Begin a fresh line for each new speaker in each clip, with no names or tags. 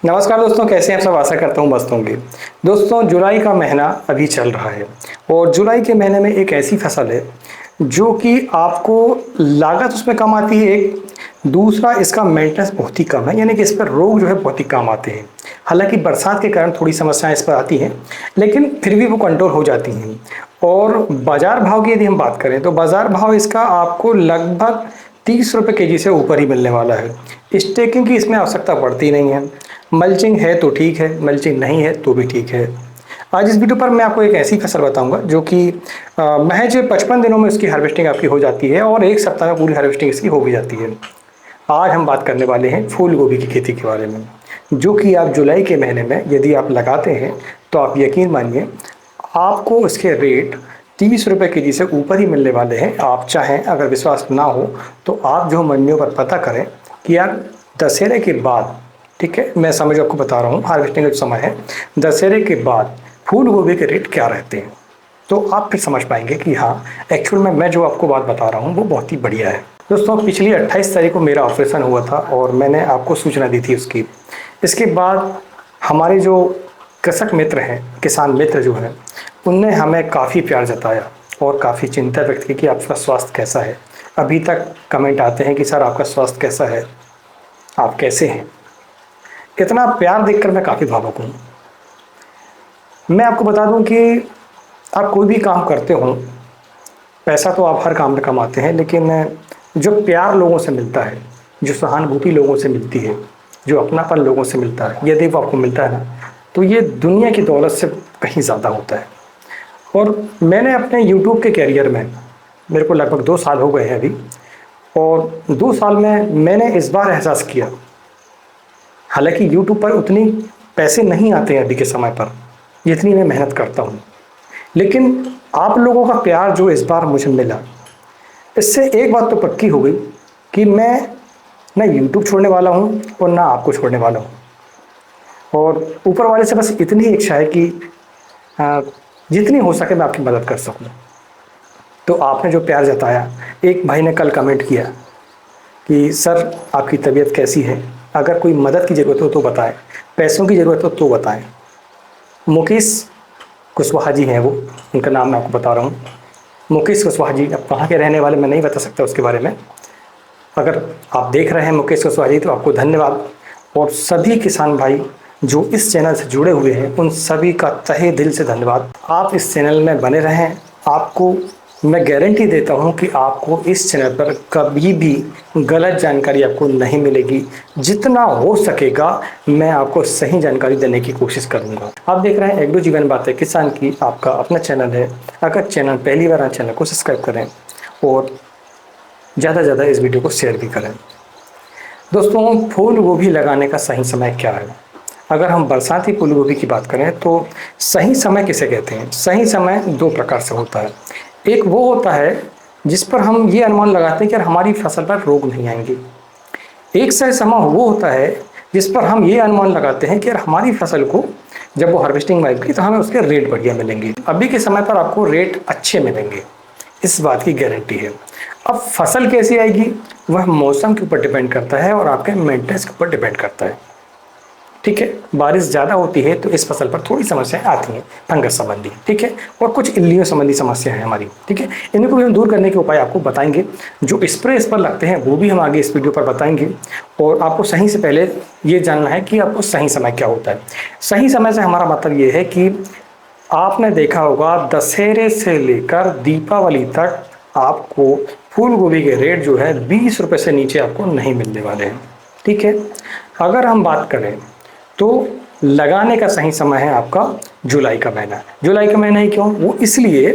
नमस्कार दोस्तों, कैसे हैं आप सब। आशा करता हूँ मस्त होंगे। दोस्तों, जुलाई का महीना अभी चल रहा है और जुलाई के महीने में एक ऐसी फसल है जो कि आपको लागत उसमें कम आती है। एक दूसरा, इसका मेंटेनेंस बहुत ही कम है, यानी कि इस पर रोग जो है बहुत ही कम आते हैं। हालांकि बरसात के कारण थोड़ी समस्याएं इस पर आती हैं, लेकिन फिर भी वो कंट्रोल हो जाती हैं। और बाजार भाव की यदि हम बात करें तो बाजार भाव इसका आपको लगभग 30 रुपये केजी से ऊपर ही मिलने वाला है। स्टेकिंग की इसमें आवश्यकता पड़ती नहीं है। मल्चिंग है तो ठीक है, मल्चिंग नहीं है तो भी ठीक है। आज इस वीडियो पर मैं आपको एक ऐसी फसल बताऊंगा जो कि महज 55 दिनों में उसकी हार्वेस्टिंग आपकी हो जाती है और एक सप्ताह में पूरी हार्वेस्टिंग इसकी हो भी जाती है। आज हम बात करने वाले हैं फूल गोभी की खेती के बारे में, जो कि आप जुलाई के महीने में यदि आप लगाते हैं तो आप यकीन मानिए आपको इसके रेट 30 रुपये केजी से ऊपर ही मिलने वाले हैं। आप चाहें, अगर विश्वास ना हो तो आप जो मंडियों पर पता करें कि यार दशहरे के बाद, ठीक है, मैं समझ आपको बता रहा हूँ, हार्वेस्टिंग का जो समय है दशहरे के बाद फूल गोभी के रेट क्या रहते हैं, तो आप फिर समझ पाएंगे कि हाँ, एक्चुअल में मैं जो आपको बात बता रहा हूँ वो बहुत ही बढ़िया है। दोस्तों, पिछली 28 तारीख को मेरा ऑपरेशन हुआ था और मैंने आपको सूचना दी थी उसकी। इसके बाद हमारे जो कृषक मित्र हैं, किसान मित्र जो हैं, उनने हमें काफ़ी प्यार जताया और काफ़ी चिंता व्यक्त की कि आपका स्वास्थ्य कैसा है। अभी तक कमेंट आते हैं कि सर आपका स्वास्थ्य कैसा है, आप कैसे हैं। इतना प्यार देखकर मैं काफ़ी भावुक हूँ। मैं आपको बता दूं कि आप कोई भी काम करते हो, पैसा तो आप हर काम में कमाते हैं, लेकिन जो प्यार लोगों से मिलता है, जो सहानुभूति लोगों से मिलती है, जो अपनापन लोगों से मिलता है, यदि वो आपको मिलता है ना, तो ये दुनिया की दौलत से कहीं ज़्यादा होता है। और मैंने अपने यूट्यूब के कैरियर में, मेरे को लगभग 2 साल हो गए हैं अभी, और 2 साल में मैंने इस बार एहसास किया, हालांकि यूट्यूब पर उतनी पैसे नहीं आते हैं अभी के समय पर जितनी मैं मेहनत करता हूँ, लेकिन आप लोगों का प्यार जो इस बार मुझे मिला, इससे एक बात तो पक्की हो गई कि मैं ना यूट्यूब छोड़ने वाला हूँ और ना आपको छोड़ने वाला हूँ। और ऊपर वाले से बस इतनी ही इच्छा है कि जितनी हो सके मैं आपकी मदद कर सकूँ। तो आपने जो प्यार जताया, एक भाई ने कल कमेंट किया कि सर आपकी तबीयत कैसी है, अगर कोई मदद की ज़रूरत हो तो बताएं, पैसों की ज़रूरत हो तो बताएं। मुकेश कुशवाहा जी हैं वो, उनका नाम मैं आपको बता रहा हूँ, मुकेश कुशवाहा जी। अब कहाँ के रहने वाले मैं नहीं बता सकता उसके बारे में। अगर आप देख रहे हैं मुकेश कुशवाहा जी तो आपको धन्यवाद। और सभी किसान भाई जो इस चैनल से जुड़े हुए हैं, उन सभी का तहे दिल से धन्यवाद। आप इस चैनल में बने रहें, आपको मैं गारंटी देता हूं कि आपको इस चैनल पर कभी भी गलत जानकारी आपको नहीं मिलेगी। जितना हो सकेगा मैं आपको सही जानकारी देने की कोशिश करूंगा। आप देख रहे हैं एग्रो जीवन बातें किसान की, आपका अपना चैनल है। अगर चैनल पहली बार आए, चैनल को सब्सक्राइब करें और ज़्यादा से ज़्यादा इस वीडियो को शेयर भी करें। दोस्तों, फूल गोभी लगाने का सही समय क्या है? अगर हम बरसाती फूल गोभी की बात करें तो सही समय किसे कहते हैं? सही समय 2 प्रकार से होता है। एक वो होता है जिस पर हम ये अनुमान लगाते हैं कि हमारी फसल पर रोग नहीं आएंगे। एक सही समय वो होता है जिस पर हम ये अनुमान लगाते हैं कि यार हमारी फसल को जब वो हार्वेस्टिंग में आएगी तो हमें उसके रेट बढ़िया मिलेंगे। अभी के समय पर आपको रेट अच्छे मिलेंगे, इस बात की गारंटी है। अब फसल कैसी आएगी वह मौसम के ऊपर डिपेंड करता है और आपके मेंटेनेंस के ऊपर डिपेंड करता है। ठीक है, बारिश ज़्यादा होती है तो इस फसल पर थोड़ी समस्याएं आती हैं, फंगस संबंधी, ठीक है, और कुछ इल्लियों संबंधी समस्या है हमारी, ठीक है। इनको भी हम दूर करने के उपाय आपको बताएंगे। जो स्प्रे इस पर लगते हैं वो भी हम आगे इस वीडियो पर बताएंगे। और आपको सही से पहले ये जानना है कि आपको सही समय क्या होता है। सही समय से हमारा मतलब ये है कि आपने देखा होगा दशहरे से लेकर दीपावली तक आपको फूल गोभी के रेट जो है 20 रुपये से नीचे आपको नहीं मिलने वाले हैं, ठीक है। अगर हम बात करें तो लगाने का सही समय है आपका जुलाई का महीना। जुलाई का महीना ही क्यों? वो इसलिए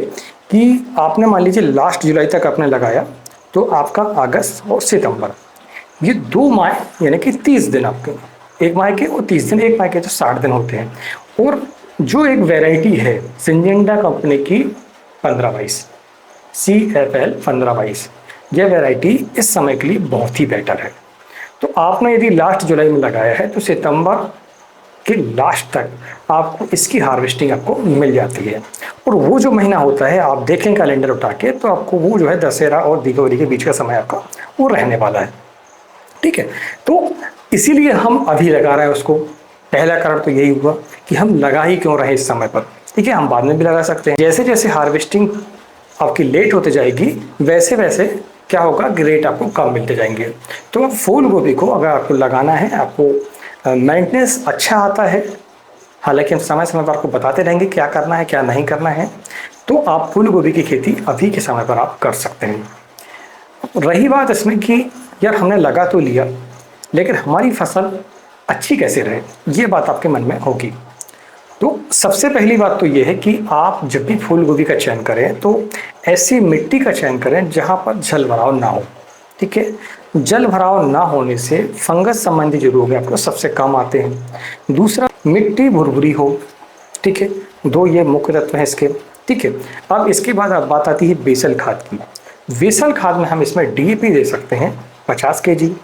कि आपने मान लीजिए लास्ट जुलाई तक आपने लगाया तो आपका अगस्त और सितंबर, ये 2 माह यानी कि 30 दिन आपके, एक माह के और 30 दिन, एक माह के तो 60 दिन होते हैं। और जो एक वैरायटी है सिंजेंटा कंपनी की 1522, CFL 1522, यह वैरायटी इस समय के लिए बहुत ही बेटर है। तो आपने यदि लास्ट जुलाई में लगाया है तो सितंबर के लास्ट तक आपको इसकी हार्वेस्टिंग आपको मिल जाती है। और वो जो महीना होता है, आप देखें कैलेंडर उठा के, तो आपको वो जो है दशहरा और दीपावली के बीच का समय आपका वो रहने वाला है, ठीक है। तो इसीलिए हम अभी लगा रहे हैं उसको, पहला कारण तो यही हुआ कि हम लगा ही क्यों रहे इस समय पर। ठीक है, हम बाद में भी लगा सकते हैं। जैसे जैसे हार्वेस्टिंग आपकी लेट होते जाएगी वैसे वैसे क्या होगा कि रेट आपको कम मिलते जाएंगे। तो अब फूल गोभी को अगर आपको लगाना है, आपको मेंटेनेंस अच्छा आता है, हालांकि हम समय समय पर आपको बताते रहेंगे क्या करना है क्या नहीं करना है, तो आप फूल गोभी की खेती अभी के समय पर आप कर सकते हैं। रही बात इसमें कि यार हमने लगा तो लिया लेकिन हमारी फसल अच्छी कैसे रहे, ये बात आपके मन में होगी। तो सबसे पहली बात तो ये है कि आप जब भी फूल गोभी का चयन करें तो ऐसी मिट्टी का चयन करें जहाँ पर जल भराव ना हो। ठीक है, जल भराव ना होने से फंगस संबंधी जो रोग हैं आपको सबसे कम आते हैं। दूसरा, मिट्टी भुरभुरी हो। ठीक है, दो ये मुख्य तत्व हैं इसके। ठीक है, अब इसके बाद अब बात आती है बेसल खाद की। बेसल खाद में हम इसमें डीएपी दे सकते हैं 50 केजी।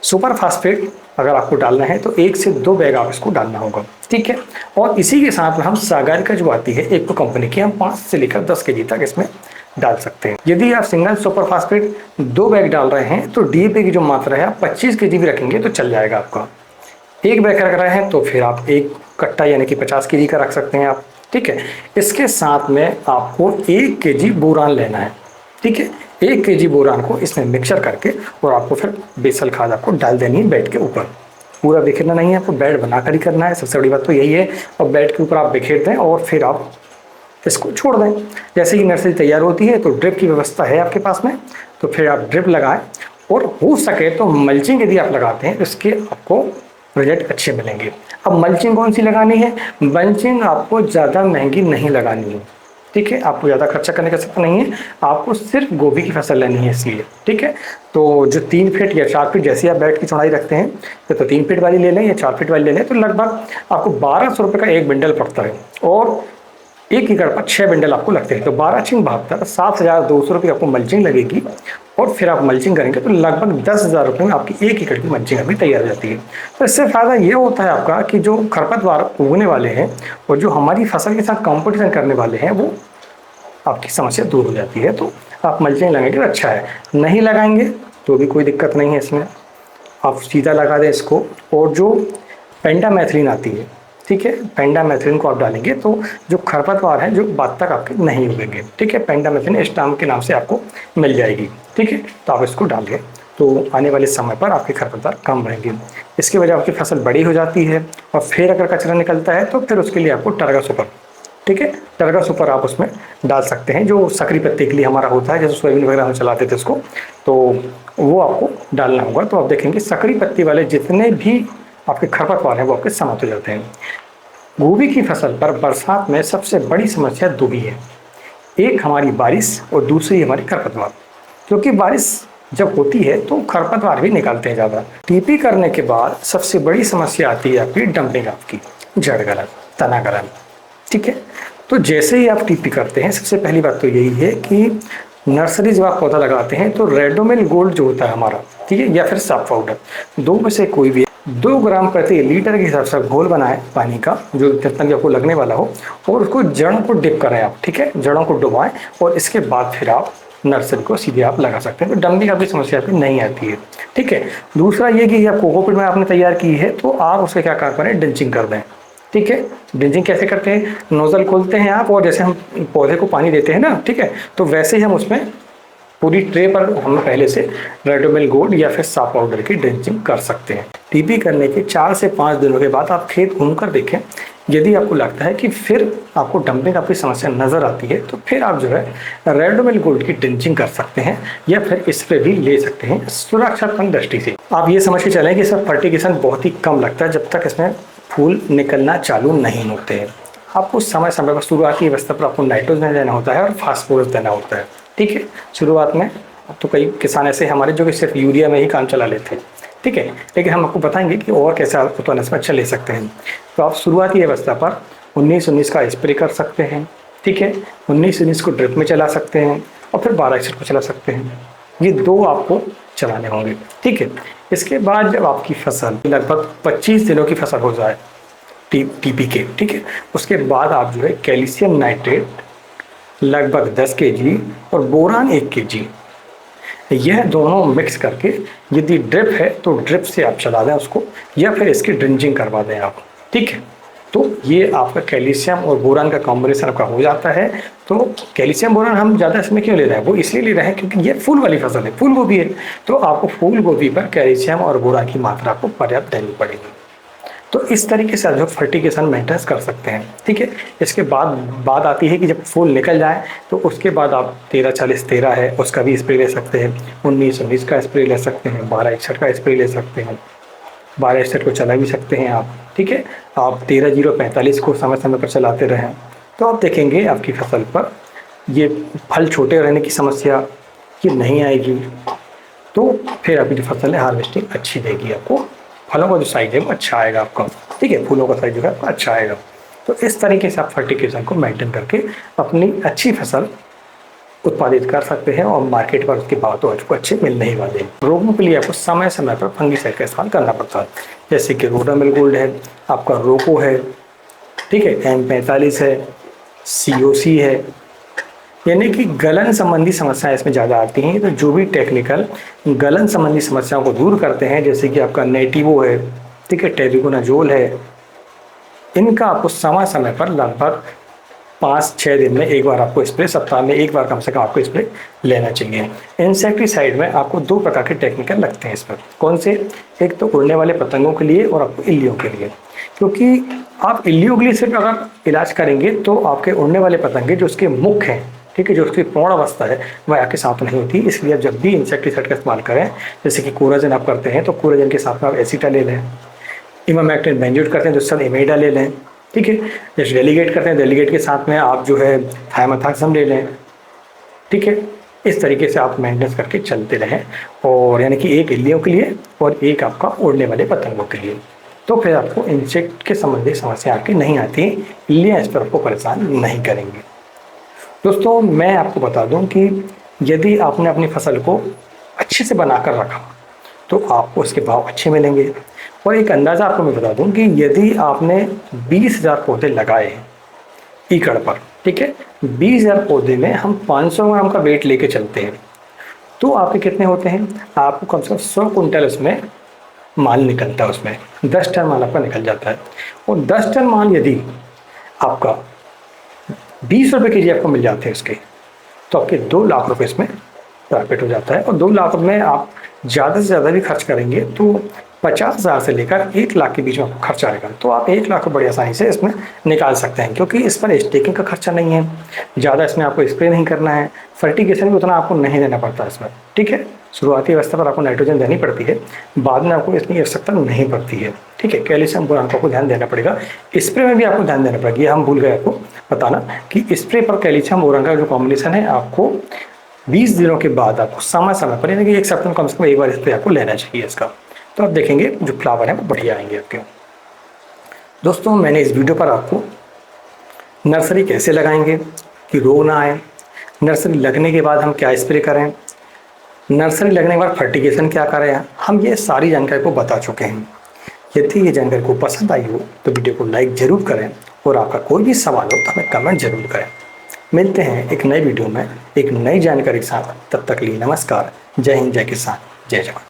सुपर फास्फेट अगर आपको डालना है तो 1 से 2 बैग आप इसको डालना होगा। ठीक है, और इसी के साथ में हम सागरिका जो आती है एक तो कंपनी की, हम 5 से लेकर 10 केजी तक इसमें डाल सकते हैं। यदि आप सिंगल सुपर फास्फेट 2 बैग डाल रहे हैं तो डीएपी की जो मात्रा है आप 25 केजी भी रखेंगे तो चल जाएगा आपका। 1 बैग रख रहे हैं तो फिर आप 1 कट्टा यानी कि 50 केजी का रख सकते हैं आप। ठीक है, इसके साथ में आपको 1 केजी बोरान लेना है। ठीक है, 1 केजी बोरान को इसमें मिक्सर करके और आपको फिर बेसल खाद आपको डाल देनी है बेड के ऊपर। पूरा बिखेरना नहीं है, आपको बेड बनाकर ही करना है, सबसे बड़ी बात तो यही है। और बेड के ऊपर आप बिखेर दें और फिर आप इसको छोड़ दें। जैसे ही नर्सरी तैयार होती है तो ड्रिप की व्यवस्था है आपके पास में, तो फिर आप ड्रिप लगाएं और हो सके तो मल्चिंग यदि आप लगाते हैं तो इसके आपको रिजल्ट अच्छे मिलेंगे। अब मल्चिंग कौन सी लगानी है? मल्चिंग आपको ज़्यादा महंगी नहीं लगानी है। ठीक है, आपको ज़्यादा खर्चा करने का आवश्यकता नहीं है, आपको सिर्फ गोभी की फसल लेनी है इसलिए। ठीक है, तो जो 3 फीट या 4 फीट जैसी आप बेड की चौड़ाई रखते हैं तो 3 फीट वाली ले लें या 4 फीट वाली ले लें, तो लगभग आपको 1200 रुपये का एक बंडल पड़ता है और 1 एकड़ पर 6 बंडल आपको लगते हैं। तो 12×72 7,200 रुपये आपको मल्चिंग लगेगी और फिर आप मल्चिंग करेंगे तो लगभग 10,000 रुपये में आपकी 1 एकड़ की मल्चिंग अभी तैयार हो जाती है। तो इससे फ़ायदा ये होता है आपका कि जो खरपतवार उगने वाले हैं और जो हमारी फसल के साथ कंपटीशन करने वाले हैं वो आपकी समस्या दूर हो जाती है। तो आप मल्चिंग लगाएंगे तो अच्छा है, नहीं लगाएंगे तो भी कोई दिक्कत नहीं है इसमें, आप सीधा लगा दें इसको। और जो पेंडामेथ्रिन आती है, ठीक है, पेंडामेथ्रिन को आप डालेंगे तो जो खरपतवार हैं जो बाद तक आपके नहीं उगेंगे। ठीक है, पेंडामेथ्रिन स्टाम के नाम से आपको मिल जाएगी। ठीक है, तो आप इसको डालें तो आने वाले समय पर आपके खरपतवार कम रहेंगे। इसकी वजह आपकी फसल बड़ी हो जाती है और फिर अगर कचरा निकलता है तो फिर उसके लिए आपको टरगा सुपर, ठीक है, टरगा सुपर आप उसमें डाल सकते हैं जो सकरी पत्ते के लिए हमारा होता है, जैसे सोयाबीन वगैरह हम चलाते थे उसको, तो वो आपको डालना होगा। तो आप देखेंगे सकरी पत्ती वाले जितने भी आपके खरपतवार हैं वो आपके समाप्त हो जाते हैं। गोभी की फसल पर बरसात में सबसे बड़ी समस्या दो ही है, एक हमारी बारिश और दूसरी हमारी खरपतवार। क्योंकि बारिश जब होती है तो खरपतवार भी निकालते हैं ज़्यादा। टीपी करने के बाद सबसे बड़ी समस्या आती है आपकी डंपिंग, आपकी जड़ गलन, तना गलन। ठीक है, तो जैसे ही आप टीपी करते हैं सबसे पहली बात तो यही है कि नर्सरी जब आप पौधा लगाते हैं तो रेडोमिल गोल्ड जो होता है हमारा, ठीक है, या फिर साफ पाउडर, दो में से कोई भी 2 ग्राम प्रति लीटर के हिसाब से घोल बनाएं पानी का, जो जितना भी आपको लगने वाला हो, और उसको जड़ों को डिप करें आप। ठीक है, जड़ों को डुबाएं और इसके बाद फिर आप नर्सरी को सीधे आप लगा सकते हैं, तो डंपिंग की समस्या आपकी नहीं आती है। ठीक है, दूसरा ये कि आप कोकोपीट में आपने तैयार की है तो आप उसके क्या काम करें, ड्रिंचिंग कर दें। ठीक है, ड्रिंचिंग कैसे करते हैं, नोजल खोलते हैं आप और जैसे हम पौधे को पानी देते हैं ना, ठीक है, तो वैसे ही हम उसमें पूरी ट्रे पर हम पहले से रेडोमिल गोल्ड या फिर साफ पाउडर की ड्रिंचिंग कर सकते हैं। टीपी करने के 4 से 5 दिनों के बाद आप खेत घूमकर देखें, यदि आपको लगता है कि फिर आपको डंपिंग आपकी समस्या नज़र आती है तो फिर आप जो है रेडोमिल गोल्ड की ड्रिंचिंग कर सकते हैं या फिर स्प्रे भी ले सकते हैं सुरक्षात्मक दृष्टि से। आप ये समझ के चलें कि इसमें फर्टिगेशन बहुत ही कम लगता है जब तक इसमें फूल निकलना चालू नहीं होते हैं। आपको समय समय पर शुरुआती अवस्था पर आपको नाइट्रोजन देना होता है और फास्फोरस देना होता है। ठीक है, शुरुआत में तो कई किसान ऐसे हमारे जो कि सिर्फ यूरिया में ही काम चला लेते हैं। ठीक है, लेकिन हम आपको बताएंगे कि और कैसे आप तो इसमें अच्छा ले सकते हैं। तो आप शुरुआती अवस्था पर 19-19 का स्प्रे कर सकते हैं। ठीक है, 19-19 को ड्रिप में चला सकते हैं और फिर 12 को चला सकते हैं। ये 2 आपको चलाने होंगे। ठीक है, इसके बाद जब आपकी फसल लगभग 25 दिनों की फसल हो जाए टीपी के, ठीक है, उसके बाद आप जो है कैल्शियम नाइट्रेट लगभग 10 केजी और बोरान 1 केजी, यह दोनों मिक्स करके, यदि ड्रिप है तो ड्रिप से आप चला दें उसको या फिर इसकी ड्रिंचिंग करवा दें आप। ठीक है। तो ये आपका कैल्शियम और बोरान का कॉम्बिनेशन आपका हो जाता है। तो कैल्शियम बोरान हम ज़्यादा इसमें क्यों ले रहे हैं, वो इसलिए ले रहे हैं क्योंकि ये फूल वाली फसल है, फूल गोभी है। तो आपको फूल गोभी पर कैल्शियम और बोरान की मात्रा आपको पर्याप्त देनी पड़ेगी। तो इस तरीके से आप जो फर्टिगेशन मेंटेन कर सकते हैं। ठीक है। इसके बाद बात आती है कि जब फूल निकल जाए तो उसके बाद आप 13-40-13 है उसका भी स्प्रे ले सकते हैं, 19-19 का स्प्रे ले सकते हैं, 12-61 का स्प्रे ले सकते हैं, 12-61 को चला भी सकते हैं आप। ठीक है। आप 13-0-45 को समय समय पर चलाते रहें तो आप देखेंगे आपकी फसल पर ये फल छोटे रहने की समस्या ये नहीं आएगी। तो फिर आपकी जो फसल है हार्वेस्टिंग अच्छी देगी आपको, फलों का जो साइज है वो अच्छा आएगा आपका। ठीक है। फूलों का साइज जो है आपका अच्छा आएगा। तो इस तरीके से आप फर्टिगेशन को मेंटेन करके अपनी अच्छी फसल उत्पादित कर सकते हैं और मार्केट पर उसके भाव तो आपको अच्छे मिलने ही वाले हैं। रोगों के लिए आपको समय समय पर फंगिसाइड का इस्तेमाल करना पड़ता है, जैसे कि रोडामिल गोल्ड है, आपका रोको है, ठीक है, M45 है, COC है। यानी कि गलन संबंधी समस्याएं इसमें ज़्यादा आती हैं। तो जो भी टेक्निकल गलन संबंधी समस्याओं को दूर करते हैं, जैसे कि आपका नेटिवो है, ठीक है, टेरिकोनाजोल है, इनका आपको समय समय पर लगभग 5-6 दिन में एक बार आपको स्प्रे, सप्ताह में एक बार कम से कम आपको स्प्रे लेना चाहिए। इंसेक्टिसाइड में आपको 2 प्रकार के टेक्निकल लगते हैं इसमें। कौन से? एक तो उड़ने वाले पतंगों के लिए और आपको इल्लियों के लिए। क्योंकि आप इल्लियों के लिए सिर्फ अगर इलाज करेंगे तो आपके उड़ने वाले पतंगे जो उसके मुख हैं, ठीक है, जो उसकी पूर्ण अवस्था है वह आपके साथ नहीं होती। इसलिए आप जब भी इंसेक्टिसाइड का इस्तेमाल करें, जैसे कि कोराजन आप करते हैं तो कोराजन के साथ में आप एसिटा ले लें, इमामेक्टिन बेंजोएट करते हैं तो उसके साथ इमेडा ले लें। ठीक है। जैसे डेलीगेट करते हैं, डेलीगेट के साथ में आप जो है थायमाथाक्सम ले लें। ठीक है। इस तरीके से आप मेंटेनेंस करके चलते रहें, और यानी कि एक इल्लियों के लिए और एक आपका उड़ने वाले पतंगों के लिए। तो फिर आपको इंसेक्ट के संबंधी समस्या आपकी नहीं आती, इल्लियाँ इस पर आपको परेशान नहीं करेंगी। दोस्तों मैं आपको बता दूं कि यदि आपने अपनी फसल को अच्छे से बनाकर रखा तो आपको उसके भाव अच्छे मिलेंगे। और एक अंदाज़ा आपको मैं बता दूं कि यदि आपने 20,000 पौधे लगाए हैं एकड़ पर, ठीक है, 20,000 पौधे में हम 500 ग्राम का वेट लेके चलते हैं तो आपके कितने होते हैं? आपको कम से कम 100 कुंटल उसमें माल निकलता है, उसमें 10 टन माल आपका निकल जाता है। और 10 टन माल यदि आपका 20 रुपये kg आपको मिल जाते हैं उसके, तो आपके 2 लाख रुपए इसमें प्रॉफिट हो जाता है। और 2 लाख में आप ज़्यादा से ज़्यादा भी खर्च करेंगे तो 50,000 से लेकर 1 लाख के बीच में आपको खर्च आएगा। तो आप 1 लाख बड़ी आसानी से इसमें निकाल सकते हैं, क्योंकि इस पर स्टेकिंग का खर्चा नहीं है, ज़्यादा इसमें आपको स्प्रे नहीं करना है, फर्टिगेशन भी उतना आपको नहीं देना पड़ता इसमें। ठीक है। शुरुआती अवस्था पर आपको नाइट्रोजन देनी पड़ती है, बाद में आपको इतनी आवश्यकता नहीं पड़ती है। ठीक है। कैल्शियम बोरान को आपको ध्यान देना पड़ेगा, स्प्रे में भी आपको ध्यान देना पड़ेगा। ये हम भूल गए आपको बताना कि स्प्रे पर कैल्शियम बोरान का जो कॉम्बिनेशन है आपको 20 दिनों के बाद आपको समय समय पर, यानी कि 1 सप्ताह में कम से कम एक बार स्प्रे आपको लेना चाहिए इसका। तो आप देखेंगे जो फ्लावर है वो बढ़िया आएंगे आपके। दोस्तों मैंने इस वीडियो पर आपको नर्सरी कैसे लगाएंगे कि रोग ना आए, नर्सरी लगने के बाद हम क्या स्प्रे करें, नर्सरी लगने के बाद फर्टिगेशन क्या करें, हम ये सारी जानकारी को बता चुके हैं। यदि ये जानकारी को पसंद आई हो तो वीडियो को लाइक ज़रूर करें, और आपका कोई भी सवाल हो तो हमें कमेंट जरूर करें। मिलते हैं एक नए वीडियो में एक नई जानकारी के साथ। तब तक के लिए नमस्कार। जय हिंद, जय किसान, जय जवान।